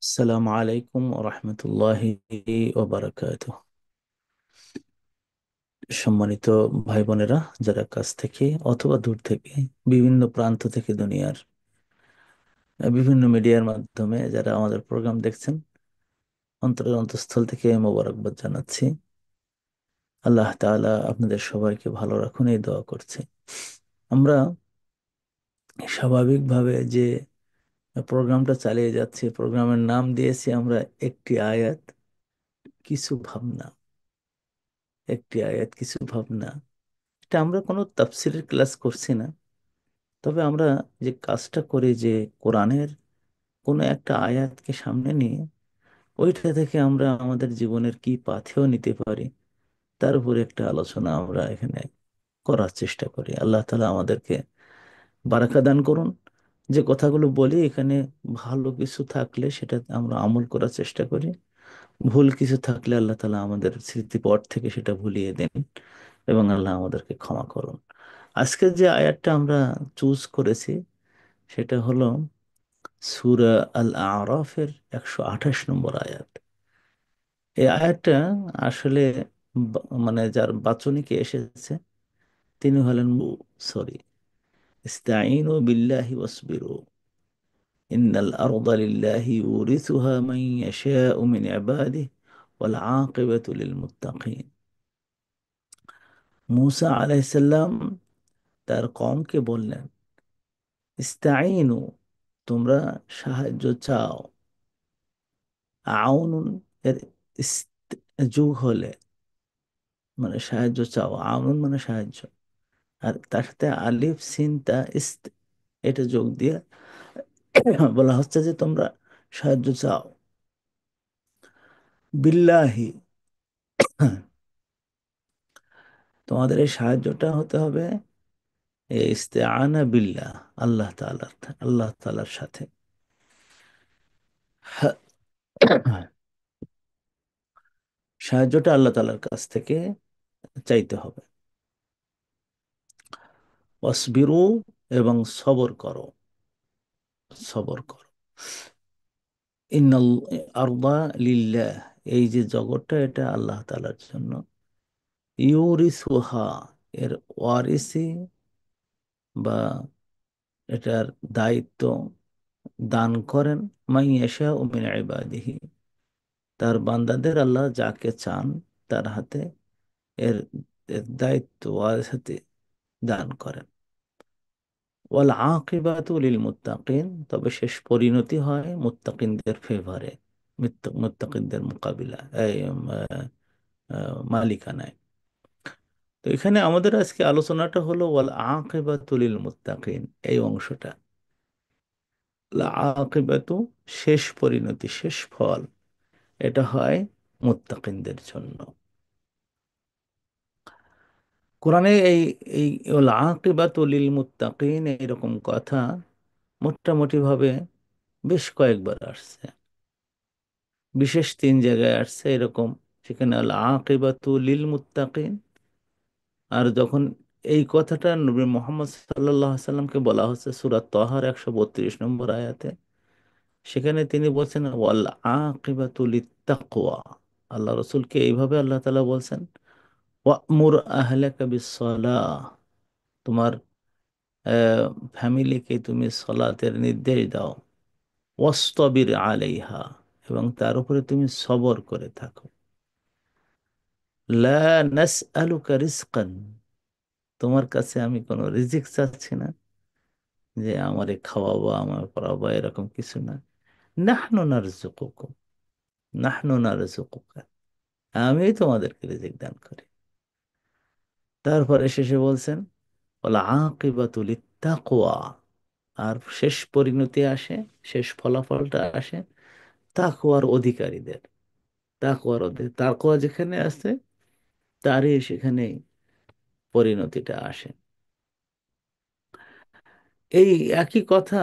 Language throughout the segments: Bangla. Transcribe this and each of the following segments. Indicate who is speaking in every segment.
Speaker 1: আসসালামু আলাইকুম রহমতুল্লাহি ওবারাকাতুহ। সম্মানিত ভাই বোনেরা, যারা কাছ থেকে অথবা দূর থেকে বিভিন্ন প্রান্ত থেকে দুনিয়ার বিভিন্ন মিডিয়ার মাধ্যমে যারা আমাদের প্রোগ্রাম দেখছেন, অন্তরের অন্তঃস্থল থেকে মোবারকবাদ জানাচ্ছি। আল্লাহ তাআলা আপনাদের সবাইকে ভালো রাখুন, এই দোয়া করছি। আমরা স্বাভাবিকভাবে যে প্রোগ্রামটা চালিয়ে যাচ্ছি, প্রোগ্রামের নাম দিয়েছি আমরা একটি আয়াত কিছু ভাবনা। একটি আয়াত কিছু ভাবনা, এটা আমরা কোনো তাফসিরের ক্লাস করছি না। তবে আমরা যে কাজটা করি, যে কোরআনের কোনো একটা আয়াতকে সামনে নিয়ে ওইটা থেকে আমরা আমাদের জীবনের কি পাথেয় নিতে পারি, তার উপরে একটা আলোচনা আমরা এখানে করার চেষ্টা করি। আল্লাহ তাআলা আমাদেরকে বারাকা দান করুন। যে কথাগুলো বলি এখানে, ভালো কিছু থাকলে সেটা আমরা আমল করার চেষ্টা করি, ভুল কিছু থাকলে আল্লাহ তাআলা আমাদের স্মৃতিপট থেকে সেটা ভুলিয়ে দেন এবং আল্লাহ আমাদেরকে ক্ষমা করুন। আজকে যে আয়াতটা আমরা চুজ করেছি সেটা হলো সূরা আল আরাফের 128 নম্বর আয়াত। এই আয়াতটা আসলে মানে যার বাচনিকে এসেছে তিনি হলেন সরি, ইস্তাঈনু বিল্লাহি ওয়াসবিরু ইন্নাল আরদা লিল্লাহি ইউরিসুহা মান ইয়াশাউ মিন ইবাদিহি ওয়াল আকিবাতু লিল মুত্তাকিন। মূসা আলাইহিস সালাম তার কওমকে বললেন, ইস্তাঈনু, তোমরা সাহায্য চাও। আউনুন এর যুগ হলে মানে সাহায্য চাও, আউনুন মানে সাহায্য, আর তার সাথে আলিফ সিন তা ইস্ত, এটা যোগ দিয়ে বলা হচ্ছে যে তোমরা সাহায্য চাও। বিল্লাহি, তোমাদের এই সাহায্যটা হতে হবে ইস্তেআনা বিল্লাহ, আল্লাহ তাআলার সাথে। সাহায্যটা আল্লাহ তাআলার কাছ থেকে চাইতে হবে। ওয়াসবিরু, এবং সবর করো, সবর করো। ইন্নাল আরদা লিল্লাহ, এই যে জগৎটা এটা আল্লাহ তাআলার জন্য। ইউরিসুহা, এর ওয়ারিসি বা এটার দায়িত্ব দান করেন মাই ইয়াশাউ মিন ইবাদিহি, তার বান্দাদের আল্লাহ যাকে চান তার হাতে এর এর দায়িত্ব ওয়ারিসাতে দান করেন। ওয়াল আকিবাতু লিল মুত্তাকিন, তবে শেষ পরিণতি হয় মুত্তাকিনদের ফেভারে, মুত্তাকিনদের মোকাবিলা এই মালিকানায়। তো এখানে আমাদের আজকে আলোচনাটা হলো ওয়াল আকিবাতু লিল মুত্তাকিন, এই অংশটা। আকিবাতু, শেষ পরিণতি, শেষ ফল, এটা হয় মুত্তাকিনদের জন্য। কোরআনে এই এই ওয়াল আকিবাতু লিল মুত্তাকিন এরকম কথা মোটামুটি ভাবে বেশ কয়েকবার আসছে। বিশেষ তিন জায়গায় আসছে এরকম, সেখানে আল আকিবাতু লিল মুত্তাকিন। আর যখন এই কথাটা নবী মোহাম্মদ সাল্লাল্লাহু আলাইহি সাল্লামকে বলা হচ্ছে সূরা তাহার 132 নম্বর আয়াতে, সেখানে তিনি বলছেন ওয়াল আকিবাতু লিত্তাকওয়া। আল্লাহ রসুলকে এইভাবে আল্লাহ তাআলা বলছেন, ওয়ামুর আহলাকা বিসসালাহ, তোমার ফ্যামিলিকে তুমি সলাতের নির্দেশ দাও। ওয়াসতাবির আলাইহা, এবং তার উপরে তুমি সবর করে থাকো। লা নাসআলুকা রিজকান, তোমার কাছে আমি কোনো রিজিক চাচ্ছি না, যে আমারে খাওয়াবো আমার পড়াবো, এরকম কিছু না। নাহনু নারযুকুকুম, নাহনু নারযুকুকা, আমি তোমাদেরকে রিজিক দান করি। তারপরে শেষে বলছেন ওয়াল আকিবাতু লিত্তাকওয়া, আর শেষ পরিণতি আসে, শেষ ফলাফলটা আসে তাকওয়ার অধিকারীদের। তাকওয়া যেখানে আছে তারই সেখানে পরিণতিটা আসে। এই একই কথা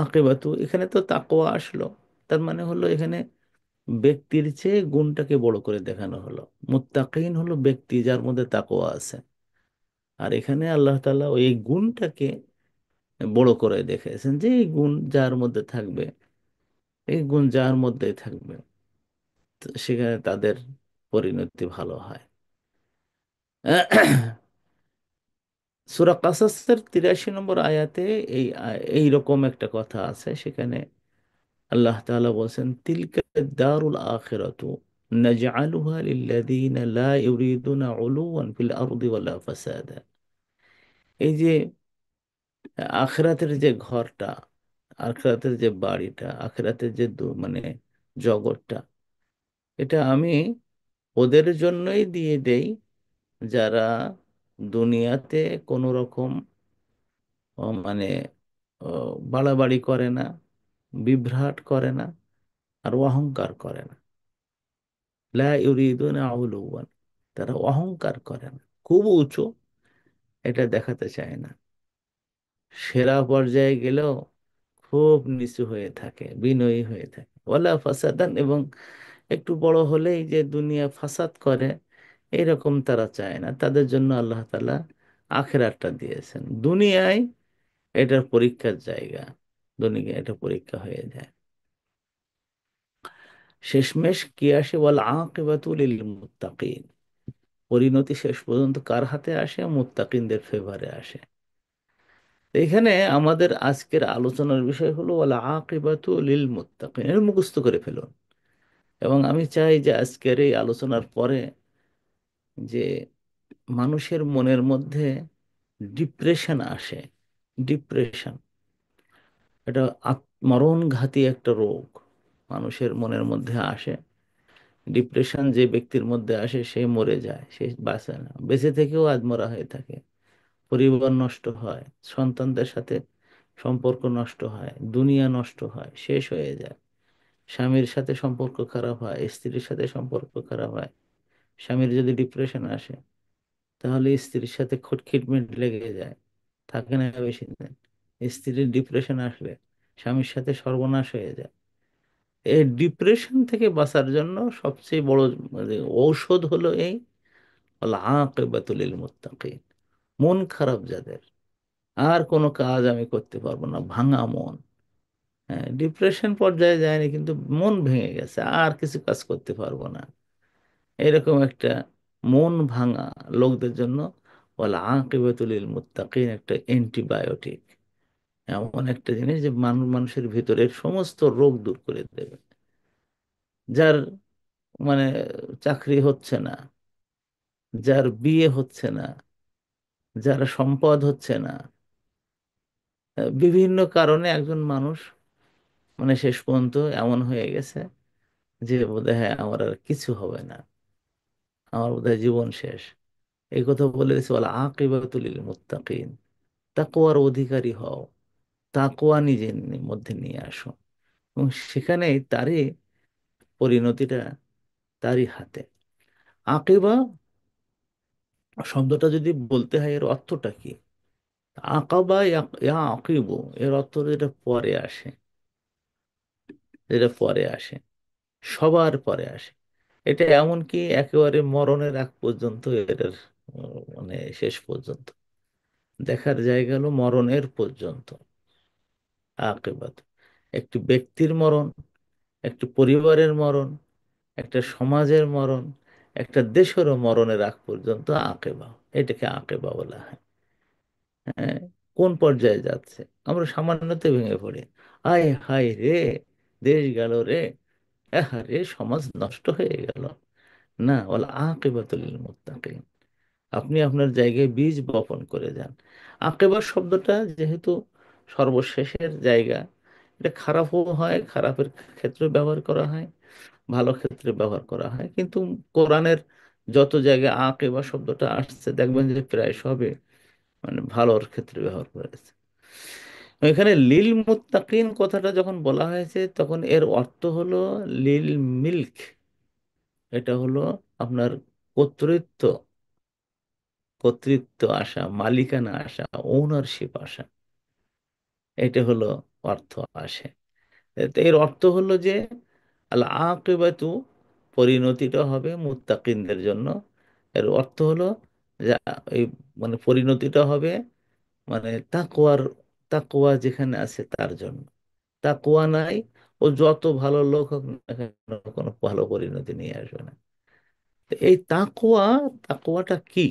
Speaker 1: আকিবাতু, এখানে তো তাকওয়া আসলো, তার মানে হলো এখানে ব্যক্তির চেয়ে গুণটাকে বড় করে দেখানো হলো। মুত্তাকিন হলো ব্যক্তি যার মধ্যে তাকওয়া আছে, আর এখানে আল্লাহ তাআলা ওই গুণটাকে বড় করে দেখেছেন, যে এই গুণ যার মধ্যে থাকবে এই গুণ যার মধ্যেই থাকবে, তো সেখানে তাদের পরিণতি ভালো হয়। সূরা কাসাসের ৮৩ নম্বর আয়াতে এই রকম একটা কথা আছে। সেখানে আল্লাহ তাআলা বলছেন, তিলকা দারুল আখিরাতু নাজআলুহা লিল্লাযীনা লা ইউরিদুনা উলুওয়ান ফিল আরদি ওয়ালা ফাসাদা। এই যে আখিরাতের যে ঘরটা, আখিরাতের যে বাড়িটা, আখিরাতের যে মানে জগৎটা, এটা আমি ওদের জন্যই দিয়ে দেই যারা দুনিয়াতে কোনো রকম মানে বাড়াবাড়ি করে না, বিভ্রাট করে না, আর অহংকার করে না। লা ইউরিদুনা উলুওয়ান, তারা অহংকার করে না, খুব উঁচু এটা দেখাতে চায় না। সেরা পর্যায়ে গেলেও খুব নিচু হয়ে থাকে, বিনয়ী হয়ে থাকে। ওয়ালা ফাসাদান, এবং একটু বড় হলেই যে দুনিয়া ফাসাদ করে, এরকম তারা চায় না। তাদের জন্য আল্লাহ তাআলা আখিরাতটা দিয়েছেন। দুনিয়ায় এটার পরীক্ষার জায়গা, দুনিয়া এটা পরীক্ষা হয়ে যায়। শেষমেশ কি আসে? ওয়াল আকিবাতু লিল মুত্তাকিন, পরিণতি শেষ পর্যন্ত কার হাতে আসে? মুত্তাকিনদের ফেভারে আসে। এখানে আমাদের আজকের আলোচনার বিষয় হলো ওয়াল আকিবাতু লিল মুত্তাকিন, এর মুখস্থ করে ফেলুন। এবং আমি চাই যে আজকের এই আলোচনার পরে যে মানুষের মনের মধ্যে ডিপ্রেশন আসে, ডিপ্রেশন এটা মরণঘাতী একটা রোগ মানুষের মনের মধ্যে আসে। ডিপ্রেশন যে ব্যক্তির মধ্যে আসে সে মরে যায়, সে বাঁচে না, বেঁচে থেকেও আধমরা হয়ে থাকে। পরিবার নষ্ট হয়, সন্তানদের সাথে সম্পর্ক নষ্ট হয়, দুনিয়া নষ্ট হয়, শেষ হয়ে যায়। স্বামীর সাথে সম্পর্ক খারাপ হয়, স্ত্রীর সাথে সম্পর্ক খারাপ হয়। স্বামীর যদি ডিপ্রেশন আসে, তাহলে স্ত্রীর সাথে খিটমিট লেগে যায়, থাকে না বেশি দিন। স্ত্রীর ডিপ্রেশন আসলে স্বামীর সাথে সর্বনাশ হয়ে যায়। এই ডিপ্রেশন থেকে বাঁচার জন্য সবচেয়ে বড় মানে ঔষধ হলো এই আল আকিবাতুল লিল মুত্তাকিন। মন খারাপ যাদের, আর কোনো কাজ আমি করতে পারবো না, ভাঙা মন, হ্যাঁ, ডিপ্রেশন পর্যায়ে যায়নি কিন্তু মন ভেঙে গেছে, আর কিছু কাজ করতে পারবো না, এরকম একটা মন ভাঙা লোকদের জন্য ওয়াল আকিবাতুল লিল মুত্তাকিন একটা অ্যান্টিবায়োটিক, এমন একটা জিনিস যে মানুষের ভিতরের সমস্ত রোগ দূর করে দেবে। যার মানে চাকরি হচ্ছে না, যার বিয়ে হচ্ছে না, যার সম্পদ হচ্ছে না, বিভিন্ন কারণে একজন মানুষ মানে শেষ পর্যন্ত এমন হয়ে গেছে যে বোধহয় হ্যাঁ আমার আর কিছু হবে না, আমার বোধহয় জীবন শেষ। এই কথা বলে দিচ্ছে বলে আকিবাতুল লিল মুত্তাকিন, তাকওয়ার অধিকারী হও, তাকওয়া নিজের মধ্যে নিয়ে আসো, এবং সেখানেই তারই পরিণতিটা তারই হাতে। আকিবা শব্দটা যদি বলতে হয় এর অর্থটা কি? আকাবা ইয়া আকিবু, এর অর্থ যেটা পরে আসে, যেটা পরে আসে, সবার পরে আসে। এটা এমন কি একেবারে মরণের আগ পর্যন্ত এটার মানে শেষ পর্যন্ত দেখার জায়গা হলো মরণের পর্যন্ত। আকিবাত, একটি ব্যক্তির মরণ, একটি পরিবারের মরণ, একটা সমাজের মরণ, একটা দেশেরও মরণের আগ পর্যন্ত আকেবা, এটাকে আকেবা বলা হয়। হ্যাঁ, কোন পর্যায়ে যাচ্ছে? আমরা সামান্যতে ভেঙে পড়ি, আয় হায় রে, দেশ গেল রে, রে সমাজ নষ্ট হয়ে গেল। না, বলা আকিবাতুল লিল মুত্তাকিন, আপনি আপনার জায়গায় বীজ বপন করে যান। আকিবা শব্দটা যেহেতু সর্বশেষের জায়গা, এটা খারাপও হয়, খারাপের ক্ষেত্রে ব্যবহার করা হয়, ভালো ক্ষেত্রে ব্যবহার করা হয়, কিন্তু কোরআনের যত জায়গায় আকিবা শব্দটা আসছে দেখবেন যে প্রায় সবে মানে ভালোর ক্ষেত্রে ব্যবহার করেছে। এখানে লিল মুত্তাকিন কথাটা যখন বলা হয়েছে তখন এর অর্থ হলো লিল মিল্ক, এটা হলো আপনার কর্তৃত্ব, কর্তৃত্ব আসা, মালিকানা আসা, ওনারশিপ আসা, এটা হলো অর্থ আসে। তো এর অর্থ হলো যে আল আকিবাতু, পরিণতিটা হবে মুত্তাকিনদের জন্য। এর অর্থ হলো যে এই মানে পরিণতিটা হবে মানে তাকওয়ার, তাকওয়া যেখানে আছে তার জন্য। তাকওয়া নাই, ও যত ভালো লোক হোক না কেন, কোনো ভালো পরিণতি নিয়ে আসবে না। তো এই তাকওয়া, তাকওয়াটা কি?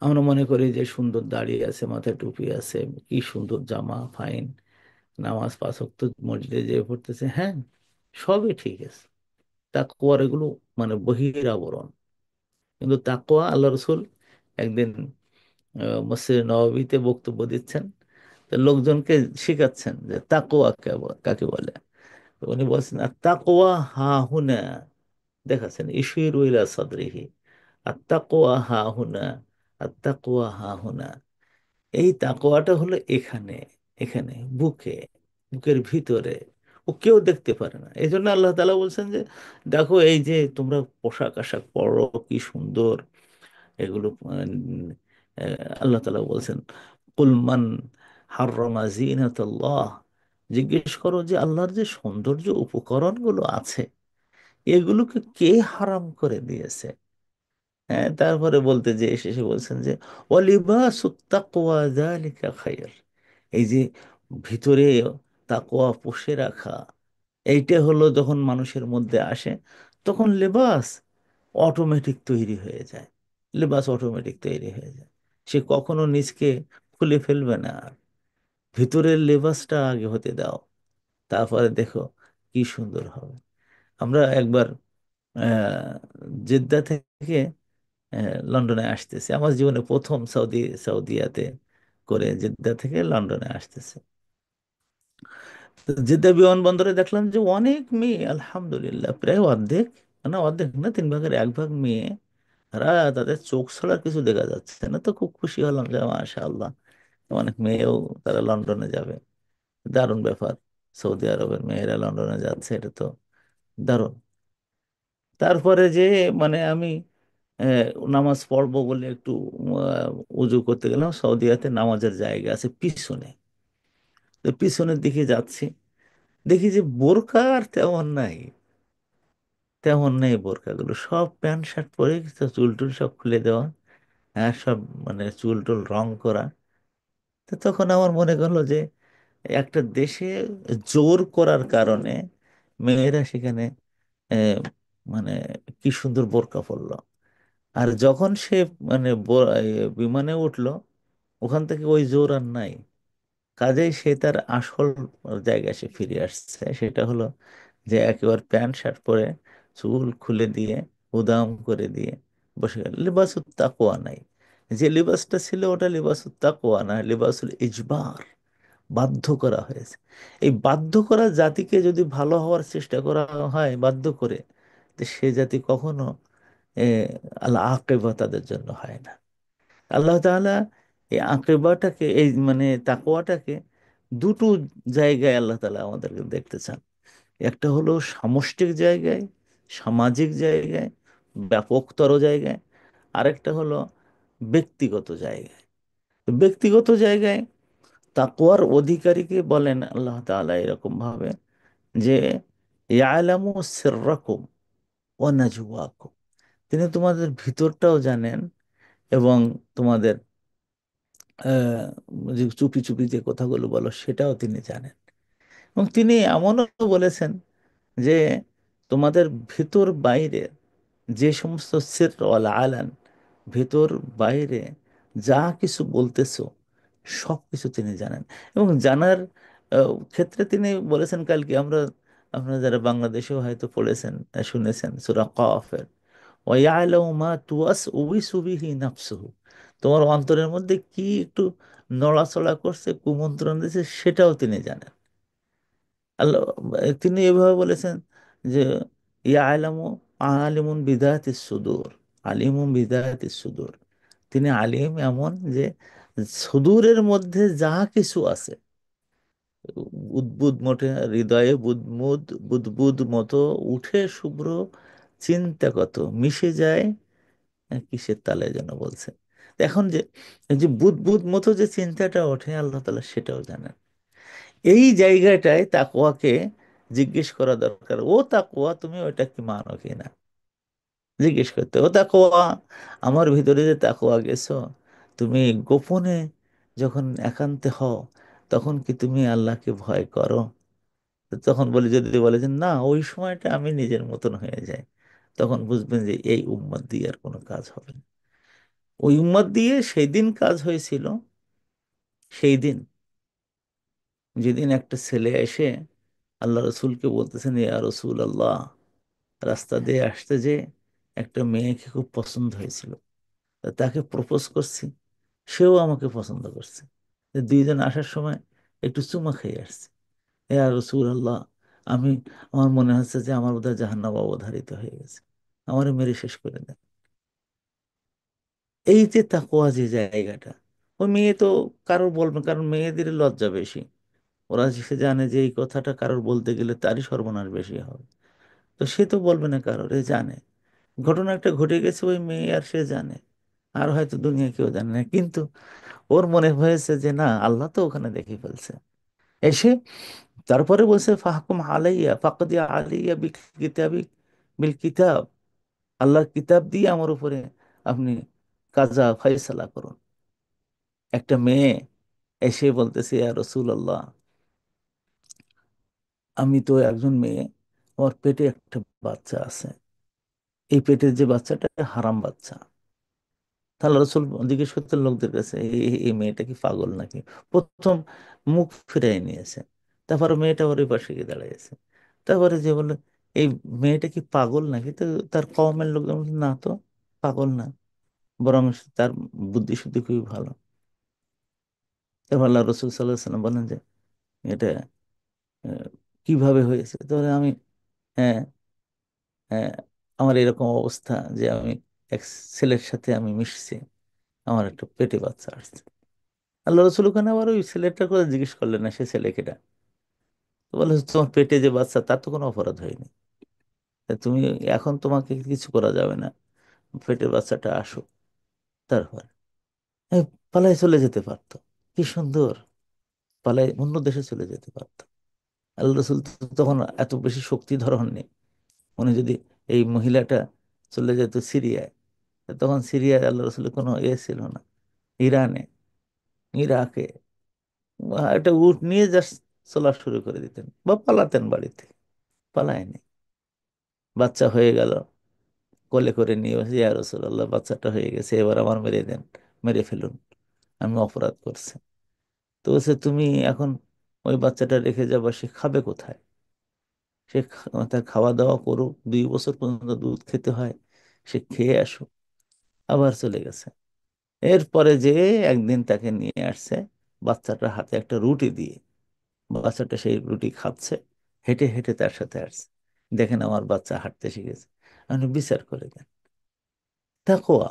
Speaker 1: আমরা মনে করি যে সুন্দর দাড়ি আছে, মাথায় টুপি আছে, কি সুন্দর জামা, ফাইন, নামাজ পাঁচ ওয়াক্ত মসজিদে যেয়ে পড়তেছে, হ্যাঁ, সবই ঠিক আছে। তাকওয়ার এগুলো মানে বহির আবরণ। কিন্তু তাকওয়া, আল্লাহ রসুল একদিন মসজিদে নববীতে বক্তব্য দিচ্ছেন, তো লোকজনকে শিখাচ্ছেন যে তাকওয়া কাকে বলে। তো উনি বলছেন, আর তাকওয়া হা হুনা, দেখাচ্ছেন ইশিরু ইলা সাদরিহি, আর তাকওয়া হা হুনা, আর তাকওয়া হা হুনা। এই তাকওয়াটা হলো এখানে, এখানে বুকে, বুকের ভিতরে। ও কেউ দেখতে পারে না। এই জন্য আল্লাহ তাআলা বলছেন যে দেখো, এই যে তোমরা পোশাক আশাক পরো কি সুন্দর, এগুলো আল্লাহ তাআলা বলছেন, কুল মান হাররামা জিনাতাল্লাহ, জিজ্ঞেস করো যে আল্লাহর যে সৌন্দর্য উপকরণগুলো আছে, এগুলোকে কে হারাম করে দিয়েছে। হ্যাঁ, তারপরে বলতে যে শেষে বলছেন যে ওয়ালিবাসুত তাকওয়া যালিকা খায়র, এই যে ভিতরে তাকওয়া পুষে রাখা, এইটা হলো যখন মানুষের মধ্যে আসে, তখন লেবাস অটোমেটিক তৈরি হয়ে যায়। লেবাস অটোমেটিক তৈরি হয়ে যায়। সে কখনো নিজকে খুলে ফেলবে না। ভিতরের লেবাসটা আগে হতে দাও, তারপরে দেখো কি সুন্দর হবে। আমরা একবার আহ জেদ্দা থেকে লন্ডনে আসতেছি, আমার জীবনে প্রথম সৌদিয়াতে করে জেদ্দা থেকে লন্ডনে আসতেছে। তো জেদ্দা বিমানবন্দরে দেখলাম যে অনেক মেয়ে, আলহামদুলিল্লাহ, প্রায় অর্ধেক, না অর্ধেক না, তিন ভাগের এক ভাগ মেয়ে। তাদের চোখ ছাড়া কিছু দেখা যাচ্ছে না। তো খুব খুশি হলাম যে মাশাআল্লাহ, অনেক মেয়েও তারা লন্ডনে যাবে। দারুণ ব্যাপার, সৌদি আরবের মেয়েরা লন্ডনে যাচ্ছে, এটা তো দারুণ। তারপরে যে মানে আমি নামাজ পড়বো বলে একটু উজু করতে গেলাম। সৌদিয়াতে নামাজের জায়গা আছে পিছনে, তো পিছনের দিকে যাচ্ছি, দেখি যে বোরকা আর তেমন নাই, তেমন নেই। বোরকাগুলো সব প্যান্ট শার্ট পরে, চুল টুল সব খুলে দেওয়া, হ্যাঁ সব মানে চুল টুল রং করা। তো তখন আমার মনে করলো যে একটা দেশে জোর করার কারণে মেয়েরা সেখানে আহ, মানে কি সুন্দর বোরকা পরলো। আর যখন সে মানে বিমানে উঠলো, ওখান থেকে ওই জোর আর নাই। কাজেই সে তার আসল জায়গায় সে ফিরে আসছে। সেটা হলো যে একেবারে প্যান্ট শার্ট পরে, চুল খুলে দিয়ে, উদাম করে দিয়ে বসে গেল। লিবাসুত তাকওয়া নাই। যে লিবাসটা ছিল ওটা লিবাসুত তাকওয়া না, লিবাসুল ইজবার, বাধ্য করা হয়েছে। এই বাধ্য করা জাতিকে যদি ভালো হওয়ার চেষ্টা করা হয় বাধ্য করে, তো সে জাতি কখনো এ, আল্লাহ আকিবা তাদের জন্য হয় না। আল্লাহ তাআলা এই আকিবাটাকে, এই মানে তাকওয়াটাকে দুটো জায়গায় আল্লাহ তাআলা আমাদেরকে দেখতে চান। একটা হলো সামষ্টিক জায়গায়, সামাজিক জায়গায়, ব্যাপকতর জায়গায়। আরেকটা হলো ব্যক্তিগত জায়গায়। তো ব্যক্তিগত জায়গায় তাকওয়ার অধিকারীকে বলেন আল্লাহ তাআলা এরকম ভাবে যে ইয়ালামু সিররাকুম ওয়া নাজওয়াকুম, তিনি তোমাদের ভিতরটাও জানেন এবং তোমাদের যে চুপি চুপি যে কথাগুলো বলো সেটাও তিনি জানেন। এবং তিনি এমনও বলেছেন যে তোমাদের ভিতর বাইরে যে সমস্ত সির ওয়াল আলান, ভেতর বাইরে যা কিছু বলতেছো সব কিছু তিনি জানেন। এবং জানার ক্ষেত্রে তিনি বলেছেন, কালকে আমরা, আপনারা যারা বাংলাদেশেও হয়তো পড়েছেন, শুনেছেন সূরা কফের, ওয়াইয়ালামু মা তুওয়াসউইসু বিহি নাফসুহু, তোমার অন্তরের মধ্যে কি একটু নড়াচড়া করছে, কুমন্ত্রণ দিচ্ছে, সেটাও তিনি জানেন। আল্লাহ, তিনি এভাবে বলেছেন যে ইয়ালামু আলিমুন বিদাতিস সুদূর, আলিমুন বিদাতিস সুদূর, তিনি আলিম এমন যে সুদূরের মধ্যে যা কিছু আছে, উদ্বুদ মোটে হৃদয়ে বুদবুদ, বুদবুদ মতো উঠে শুভ্র চিন্তা কত মিশে যায় কিসের তালে যেন বলছে। তো এখন যে এই যে বুদবুদ মতো যে চিন্তাটা ওঠে, আল্লাহ তাআলা সেটাও জানেন। এই জায়গাটায় তাকওয়াকে জিজ্ঞেস করা দরকার, ও তাকওয়া তুমি ওইটা কি মানো কিনা। জিজ্ঞেস করতে, ও তাকওয়া, আমার ভিতরে যে তাকওয়া গেছো, তুমি গোপনে যখন একান্তে হও, তখন কি তুমি আল্লাহকে ভয় করো? তো তখন বলি, যদি বলে যে না, ওই সময়টা আমি নিজের মতন হয়ে যাই, তখন বুঝবেন যে এই উম্মত দিয়ে আর কোনো কাজ হবে না। ওই উম্মত দিয়ে সেই দিন কাজ হয়েছিল, সেই দিন যেদিন একটা ছেলে এসে আল্লাহ রসুলকে বলতেছেন, ইয়া রসুল আল্লাহ, রাস্তা দিয়ে আসতে যে একটা মেয়েকে খুব পছন্দ হয়েছিল, তা তাকে প্রপোজ করছি, সেও আমাকে পছন্দ করছে। তো দুইজন আসার সময় একটু চুমা খেয়ে আসছে। ইয়া রসুল আল্লাহ, আমি, আমার মনে হচ্ছে যে আমার বোধহয় জাহান্নাম অবধারিত হয়ে গেছে, আমারে মেরে শেষ করে দেন। এই যে তাকওয়া যে জায়গাটা, ওই মেয়ে তো কারোর বলবে, কারণ মেয়েদের লজ্জা বেশি। ওরা সে জানে যে এই কথাটা কারোর বলতে গেলে তারই সর্বনাশ বেশি হবে, তো সে তো বলবে না কারোর, এ জানে ঘটনা একটা ঘটে গেছে, ওই মেয়ে আর সে জানে, আর হয়তো দুনিয়া কেউ জানে না, কিন্তু ওর মনে হয়েছে যে না, আল্লাহ তো ওখানে দেখে ফেলছে। এসে তারপরে বলছে, ফাহকুম আলাইয়া ফাকদিয়া আলাইয়া বিল কিতাবি, বিল কিতাব, আল্লাহর কিতাব দিয়ে আমার উপরে আপনি কাজা ফাইসালা করুন। একটা মেয়ে এসে বলতেছে, ইয়া রাসূলুল্লাহ, আমি তো একজন মেয়ে, আমার পেটে একটা বাচ্চা আছে, এই পেটের যে বাচ্চাটা হারাম বাচ্চা। তাহলে রসুল জিজ্ঞেস করতেন লোকদের কাছে, এই মেয়েটা কি পাগল নাকি? প্রথম মুখ ফিরাই নিয়েছে, তারপরে মেয়েটা ওর ওই পাশে গিয়ে দাঁড়িয়েছে। তারপরে যে বললো, এই মেয়েটা কি পাগল নাকি? তো তার কওমের লোকজন বলল, না তো, পাগল না, বরং তার বুদ্ধি শুদ্ধি খুবই ভালো। তারপর আল্লাহ রসুল সাল্লাহ সাল্লাম বলেন যে এটা আহ, কিভাবে হয়েছে? তাহলে আমি, হ্যাঁ, হ্যাঁ, আমার এরকম অবস্থা যে আমি এক ছেলের সাথে আমি মিশছি, আমার একটা পেটে বাচ্চা আসছে। আল্লাহ রসুল ওখানে আবার ওই ছেলেটার কথা জিজ্ঞেস করলেন না, সে ছেলে কেটা। তো বলে, তোমার পেটে যে বাচ্চা, তার তো কোনো অপরাধ হয়নি, তা তুমি, এখন তোমাকে কিছু করা যাবে না, পেটের বাচ্চাটা আসুক। তারপর এই পালায় চলে যেতে পারতো, কি সুন্দর, পালায় অন্য দেশে চলে যেতে পারতো। আল্লাহ রসুল তো তখন এত বেশি শক্তিধর হননি। উনি যদি, এই মহিলাটা চলে যেত সিরিয়ায়, তখন সিরিয়ায় আল্লাহ রসুলের কোনো ছিল না, ইরানে, ইরাকে, একটা উট নিয়ে জাস্ট চলা শুরু করে দিতেন বা পালাতেন বাড়িতে। পালায়নি, বাচ্চা হয়ে গেল, কোলে করে নিয়ে বসে, ইয়া রাসূলুল্লাহ, বাচ্চাটা হয়ে গেছে, এবার আমার মেরে দেন, মেরে ফেলুন, আমি অপরাধ করছি। তো বলছে, তুমি এখন ওই বাচ্চাটা রেখে যাবা, সে খাবে কোথায়? সে তার খাওয়া দাওয়া করুক, 2 বছর পর্যন্ত দুধ খেতে হয়, সে খেয়ে আসুক। আবার চলে গেছে। এরপরে যে একদিন তাকে নিয়ে আসছে, বাচ্চাটার হাতে একটা রুটি দিয়ে, বাচ্চাটা সেই রুটি খাচ্ছে, হেঁটে হেঁটে তার সাথে আসছে, দেখেন আমার বাচ্চা হাঁটতে শিখেছে, আপনি বিচার করে দেন। তাকওয়া,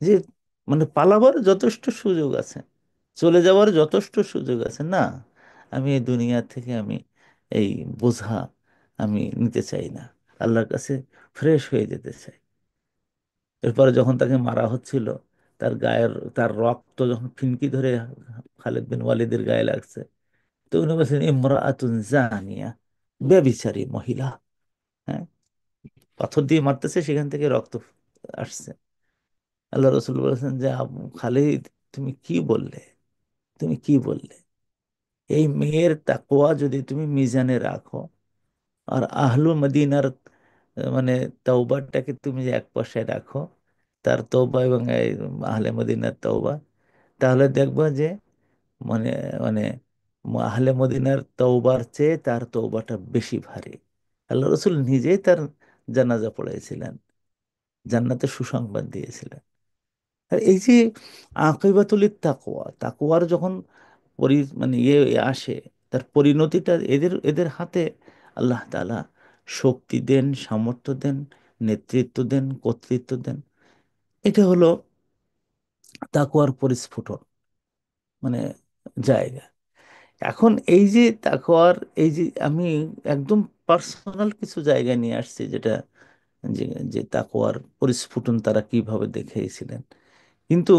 Speaker 1: যে মানে পালাবার যথেষ্ট সুযোগ আছে, চলে যাওয়ার যথেষ্ট সুযোগ আছে, না, আমি এই দুনিয়া থেকে আমি এই বোঝা আমি নিতে চাই না, আল্লাহর কাছে ফ্রেশ হয়ে যেতে চাই। এরপরে যখন তাকে মারা হচ্ছিল, তার গায়ের, তার রক্ত যখন ফিনকি ধরে খালিদ বিন ওয়ালিদের গায়ে লাগছে, তো উনি বলছেন, ইমরাআতুন জানিয়া, ব্যভিচারী মহিলা। হ্যাঁ, পাথর দিয়ে মারতেছে, সেখান থেকে রক্ত আসছে। আল্লাহ রসুল বলেছেন যে, খালিদ, তুমি কি বললে, তুমি কি বললে? এই মেয়ের তাকওয়া যদি তুমি মিজানে রাখো, আর আহলু মদিনার মানে তওবাটাকে তুমি যে এক পাশে রাখো, তার তওবা এবং এই আহলে মদিনার তওবা, তাহলে দেখবা যে মানে মানে আহলে মদিনার তওবার চেয়ে তার তওবাটা বেশি ভারী। আল্লাহ রসুল নিজেই তার জানাজা পড়াইছিলেন, জান্নাতে সুসংবাদ দিয়েছিলেন। আর এই যে আকিবাতুল তাকওয়া, তাকওয়ার যখন মানে আসে, তার পরিণতিটা এদের এদের হাতে আল্লাহ তাআলা শক্তি দেন, সামর্থ্য দেন, নেতৃত্ব দেন, কর্তৃত্ব দেন। এটা হলো তাকওয়ার পরিস্ফুটন, মানে জায়গা। এখন এই যে তাকওয়ার, এই যে আমি একদম পার্সোনাল কিছু জায়গায় নিয়ে আসছি, যেটা যে যে তাকওয়ার পরিস্ফুটন তারা কিভাবে দেখিয়েছিলেন। কিন্তু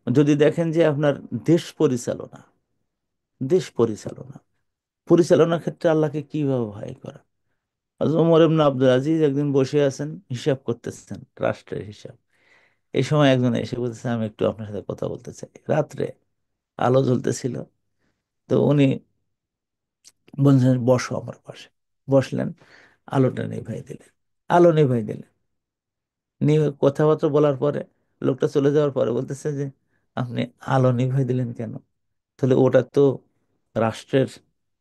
Speaker 1: যদি দেখেন যে আপনার দেশ পরিচালনা, দেশ পরিচালনা, পরিচালনার ক্ষেত্রে আল্লাহকে কিভাবে ভয় করা। হযরত ওমর ইবনে আব্দুল আজিজ একদিন বসে আছেন, হিসাব করতেছেন, রাষ্ট্রের হিসাব। এই সময় একজন এসে বলতেছে, আমি একটু আপনার সাথে কথা বলতে চাই। রাত্রে আলো জ্বলতেছিল, তো উনি বলছেন বসো আমার পাশে। বসলেন, আলোটা নিভাই দিলেন। আলো নিভাই দিলেন, নিয়ে কথাবার্তা বলার পরে লোকটা চলে যাওয়ার পরে বলতেছে যে আপনি আলো নিভাই দিলেন কেন? তাহলে ওটা তো রাষ্ট্রের